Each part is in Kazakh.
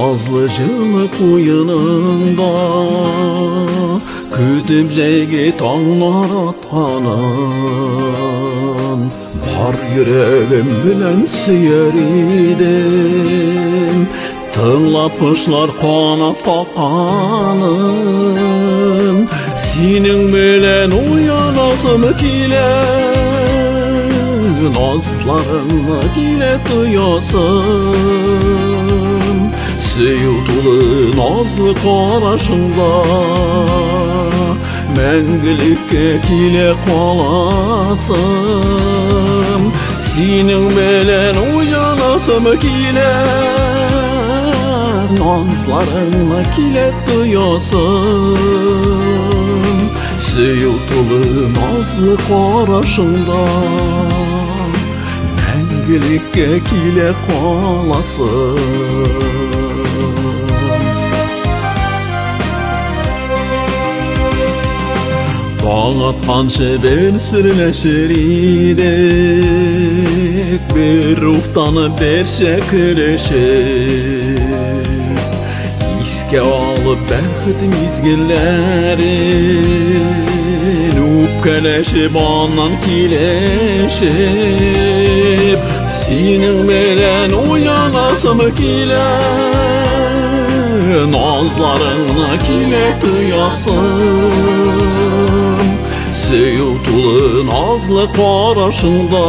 nazlı жылы куйыныңда күтүп жайге таңдар атканын бар жүрегим bilen сүйер идим тыңлап кушлар канат какканын сенің менен уянасым келет назларыңа келет уясым сөю тулы назлы карашыңда мәңгілікке келе қаласым сенің менен уянасым келет назларыңа келет уясым сөю тулы назлы карашыңда мәңгілікке келе қаласым Таң атқанша бен сүрләшер идек бір руқтанып бір шәкірешер Иске алып бәхет мезгілләрін Үпкәләшіп аннан келешіп Сенің менен уянасым келет Назларыңа келет уясым Сөю тулы назлы карашыңда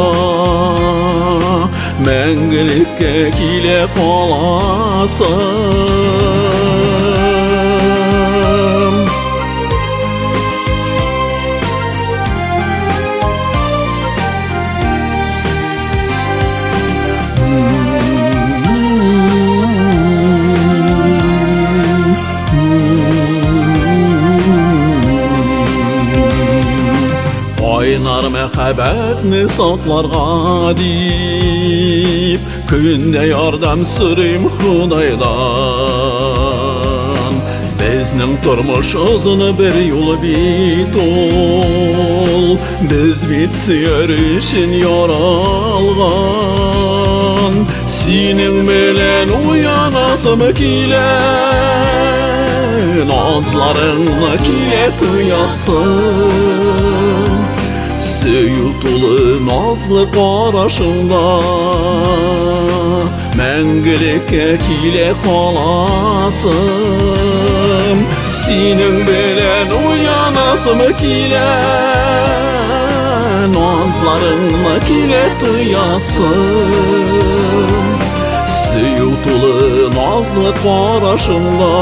мәңгілікке келе қаласым Ойнар мәхәббәтне сакларга дип Күнде ярдәм сорыйм Худайдан Безнең тормыш озын бер юл бит ул Без бит сөяр өчен яралган Синең белән уянасым килә Назларыңа килет уясым Сөю тулы назлы карашыңда мәңгілікке келе қаласым Сенің белән уянасым келет Назларыңа келет уясым Сөю тулы назлы карашыңда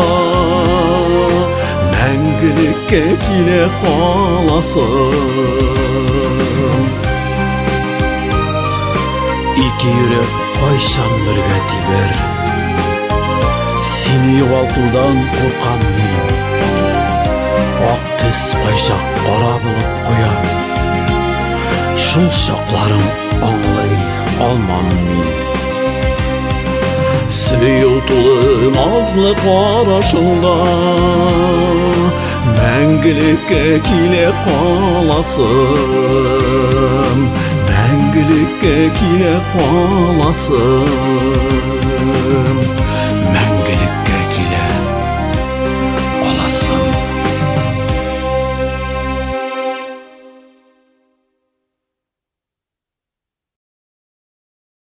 мәңгілікке келе қаласым Iki yürek kayşan birge tiber Seni yoğaltudan korkan men Ak tüs bayşak qara bulup koya Şul şaklarım anlay almam men Сөю тулы назлы карашыңда мәңгілікке келе қаласым мәңгілікке келе қаласым